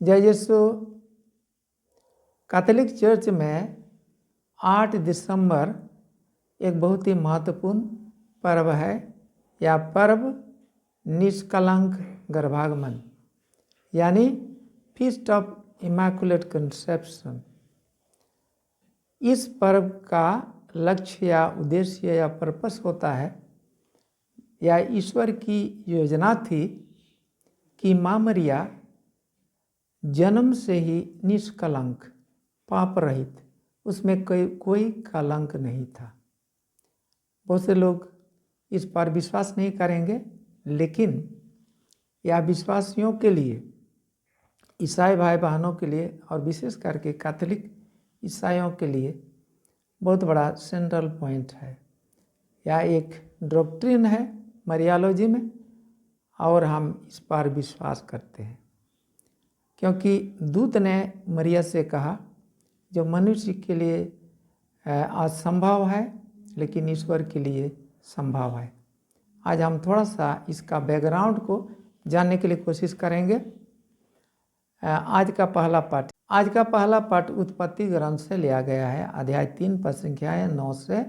जय यीशु। Catholic church में 8 दिसंबर एक बहुत ही महत्वपूर्ण पर्व है। यह पर्व निष्कलंक गर्भागमन यानी फीस्ट ऑफ इमैकुलेट कंसेप्शन। इस पर्व का लक्ष्य या उद्देश्य या पर्पस होता है, या ईश्वर की योजना थी कि माँ मरिया जन्म से ही निष्कलंक, पाप रहित, उसमें कोई कलंक नहीं था। बहुत से लोग इस पर विश्वास नहीं करेंगे, लेकिन यह विश्वासियों के लिए, ईसाई भाई बहनों के लिए और विशेष करके कैथोलिक ईसाइयों के लिए बहुत बड़ा सेंट्रल पॉइंट है। यह एक डॉक्ट्रिन है मरियालॉजी में, और हम इस पर विश्वास करते हैं, क्योंकि दूत ने मरिया से कहा जो मनुष्य के लिए असंभव है लेकिन ईश्वर के लिए संभव है। आज हम थोड़ा सा इसका बैकग्राउंड को जानने के लिए कोशिश करेंगे। आज का पहला पाठ उत्पत्ति ग्रंथ से लिया गया है, अध्याय 3 पद संख्याएं 9 से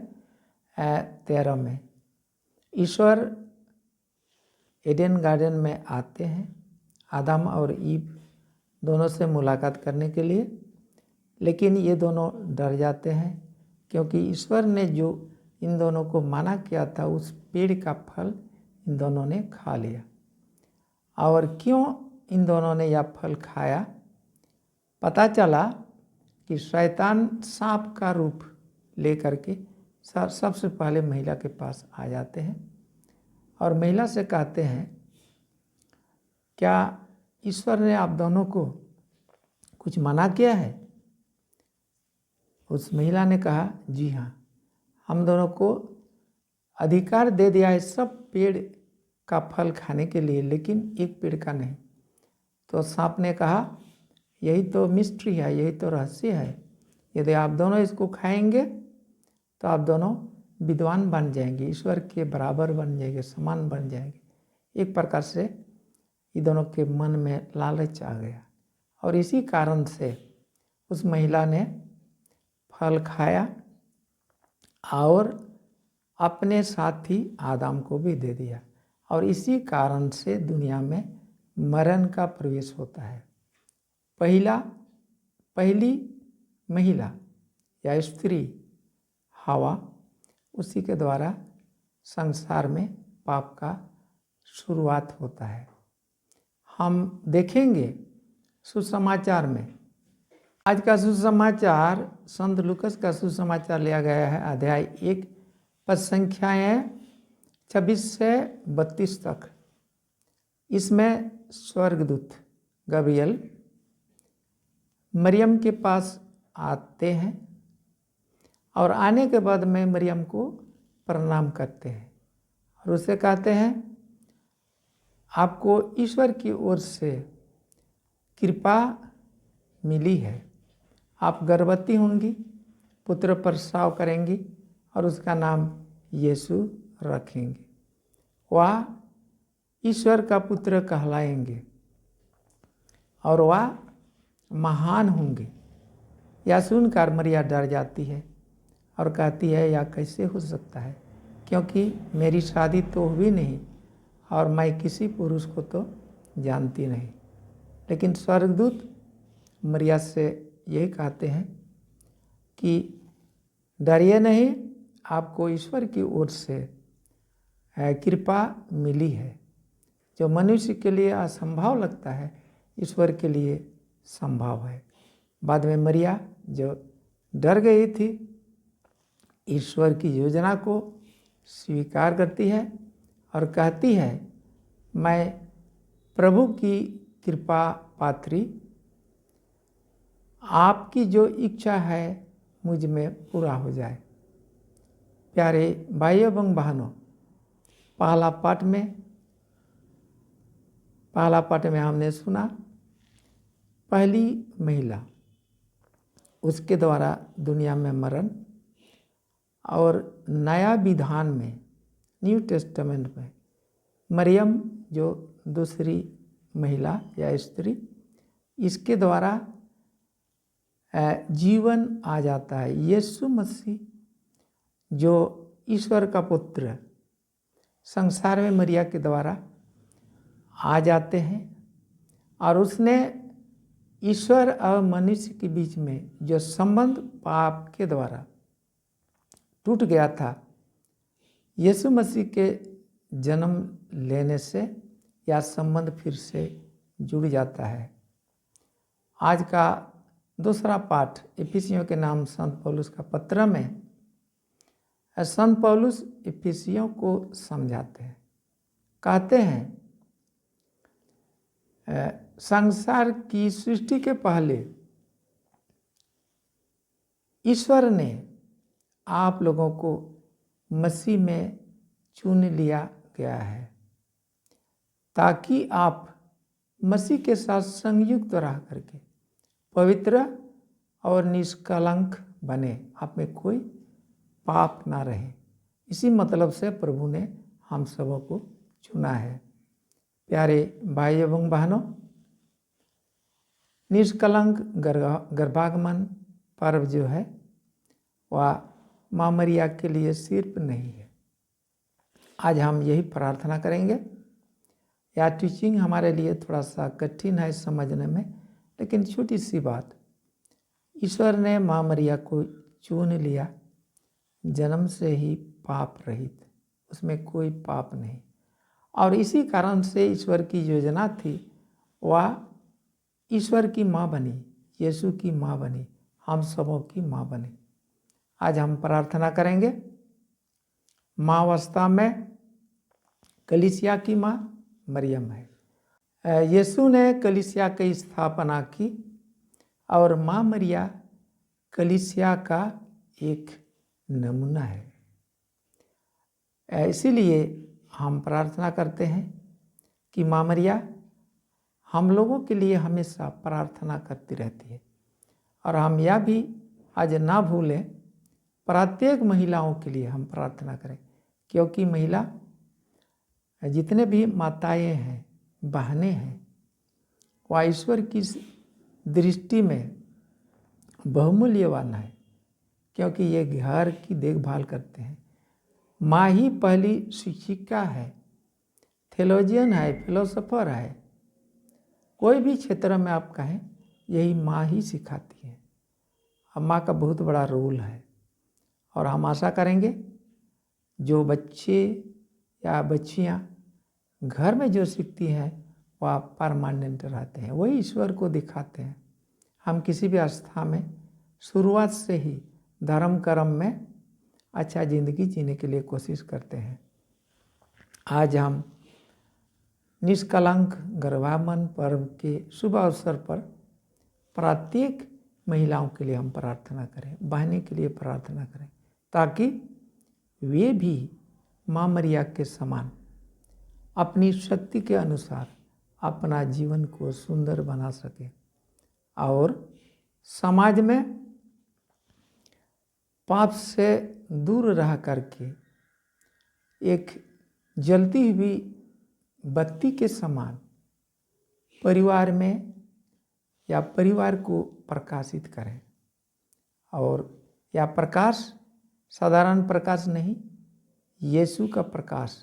13 में। ईश्वर एडन गार्डन में आते हैं आदम और ईव दोनों से मुलाकात करने के लिए, लेकिन ये दोनों डर जाते हैं क्योंकि ईश्वर ने जो इन दोनों को मना किया था उस पेड़ का फल इन दोनों ने खा लिया। और क्यों इन दोनों ने यह फल खाया? पता चला कि शैतान सांप का रूप लेकर के सबसे पहले महिला के पास आ जाते हैं और महिला से कहते हैं, क्या ईश्वर ने आप दोनों को कुछ मना किया है? उस महिला ने कहा, जी हाँ, हम दोनों को अधिकार दे दिया है सब पेड़ का फल खाने के लिए, लेकिन एक पेड़ का नहीं। तो सांप ने कहा, यही तो मिस्ट्री है, यही तो रहस्य है। यदि आप दोनों इसको खाएंगे तो आप दोनों विद्वान बन जाएंगे, ईश्वर के बराबर बन जाएंगे, समान बन जाएंगे। एक प्रकार से ये दोनों के मन में लालच आ गया और इसी कारण से उस महिला ने फल खाया और अपने साथी आदम को भी दे दिया, और इसी कारण से दुनिया में मरण का प्रवेश होता है। पहली महिला या स्त्री हवा, उसी के द्वारा संसार में पाप का शुरुआत होता है। हम देखेंगे सुसमाचार में, आज का सुसमाचार संत लूकस का सुसमाचार लिया गया है, अध्याय 1 पद संख्याएं 26 से 32 तक। इसमें स्वर्गदूत गब्रियल मरियम के पास आते हैं और आने के बाद में मरियम को प्रणाम करते हैं और उसे कहते हैं, आपको ईश्वर की ओर से कृपा मिली है, आप गर्भवती होंगी, पुत्र प्रसव करेंगी और उसका नाम यीशु रखेंगे। वह ईश्वर का पुत्र कहलाएंगे और वह महान होंगे। यह सुनकर मरिया डर जाती है और कहती है, यह कैसे हो सकता है, क्योंकि मेरी शादी तो हुई नहीं और मैं किसी पुरुष को तो जानती नहीं। लेकिन स्वर्गदूत मरिया से यही कहते हैं कि डरिए नहीं, आपको ईश्वर की ओर से कृपा मिली है। जो मनुष्य के लिए असंभव लगता है, ईश्वर के लिए संभव है। बाद में मरिया जो डर गई थी, ईश्वर की योजना को स्वीकार करती है और कहती है, मैं प्रभु की कृपा पात्री, आपकी जो इच्छा है मुझ में पूरा हो जाए। प्यारे भाइयों एवं बहनों, पहला पाठ में हमने सुना पहली महिला, उसके द्वारा दुनिया में मरण, और नया विधान में न्यू टेस्टामेंट में मरियम जो दूसरी महिला या स्त्री इसके द्वारा जीवन आ जाता है। यीशु मसीह जो ईश्वर का पुत्र संसार में मरिया के द्वारा आ जाते हैं और उसने ईश्वर और मनुष्य के बीच में जो संबंध पाप के द्वारा टूट गया था, यीशु मसीह के जन्म लेने से यह संबंध फिर से जुड़ जाता है। आज का दूसरा पाठ इफिसियों के नाम संत पौलुस का पत्र में संत पौलुस इफिसियों को समझाते हैं। कहते हैं संसार की सृष्टि के पहले ईश्वर ने आप लोगों को मसीह में चुन लिया गया है ताकि आप मसीह के साथ संयुक्त रह करके पवित्र और निष्कलंक बने, आप में कोई पाप ना रहे। इसी मतलब से प्रभु ने हम सबों को चुना है। प्यारे भाई एवं बहनों, निष्कलंक गर्भागमन पर्व जो है वह माँ मरिया के लिए सिर्फ नहीं है। आज हम यही प्रार्थना करेंगे। यह टीचिंग हमारे लिए थोड़ा सा कठिन है समझने में, लेकिन छोटी सी बात, ईश्वर ने माँ मरिया को चुन लिया, जन्म से ही पाप रहित, उसमें कोई पाप नहीं। और इसी कारण से ईश्वर की योजना थी, वह ईश्वर की माँ बनी, यीशु की माँ बनी, हम सबों की माँ बनी। आज हम प्रार्थना करेंगे। माँ अवस्था में कलीसिया की माँ मरियम है। यीशु ने कलीसिया की स्थापना की और माँ मरिया कलीसिया का एक नमूना है। इसीलिए हम प्रार्थना करते हैं कि माँ मरिया हम लोगों के लिए हमेशा प्रार्थना करती रहती है। और हम यह भी आज ना भूलें, प्रत्येक महिलाओं के लिए हम प्रार्थना करें, क्योंकि महिला जितने भी माताएं हैं, बहनें हैं, वह ईश्वर की दृष्टि में बहुमूल्यवान है, क्योंकि ये घर की देखभाल करते हैं। माँ ही पहली शिक्षिका है, थियोलॉजियन है, फिलोसोफर है, कोई भी क्षेत्र में आप कहें, यही माँ ही सिखाती है। अब माँ का बहुत बड़ा रोल है। और हम आशा करेंगे जो बच्चे या बच्चियाँ घर में जो सीखती हैं वह परमानेंट रहते हैं, वही ईश्वर को दिखाते हैं। हम किसी भी आस्था में शुरुआत से ही धर्म कर्म में अच्छा जिंदगी जीने के लिए कोशिश करते हैं। आज हम निष्कलंक गर्भागमन पर्व के शुभ अवसर पर प्रत्येक महिलाओं के लिए हम प्रार्थना करें, बहने के लिए प्रार्थना करें, ताकि वे भी माँ मरिया के समान अपनी शक्ति के अनुसार अपना जीवन को सुंदर बना सके और समाज में पाप से दूर रह करके एक जलती हुई बत्ती के समान परिवार में या परिवार को प्रकाशित करें। और यह प्रकाश साधारण प्रकाश नहीं, यीशु का प्रकाश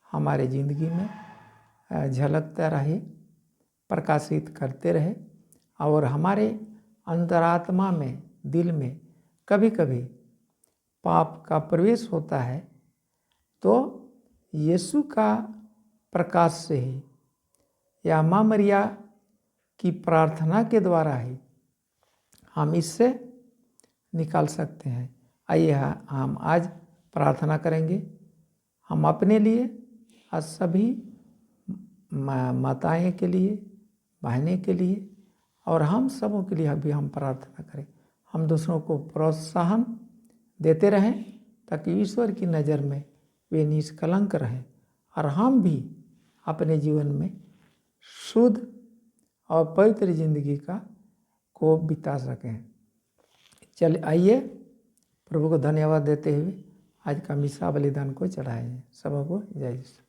हमारे ज़िंदगी में झलकता रहे, प्रकाशित करते रहे। और हमारे अंतरात्मा में, दिल में कभी कभी पाप का प्रवेश होता है, तो यीशु का प्रकाश से ही या माँ मरिया की प्रार्थना के द्वारा ही हम इससे निकाल सकते हैं। आइए हम आज प्रार्थना करेंगे, हम अपने लिए और सभी माताएं के लिए, बहनें के लिए और हम सबों के लिए अभी हम प्रार्थना करें। हम दूसरों को प्रोत्साहन देते रहें ताकि ईश्वर की नज़र में वे निष्कलंक रहें और हम भी अपने जीवन में शुद्ध और पवित्र जिंदगी को बिता सकें। चल आइए प्रभु को धन्यवाद देते हुए आज का मिसा बलिदान को चढ़ाएं। सबों को जय यीशु।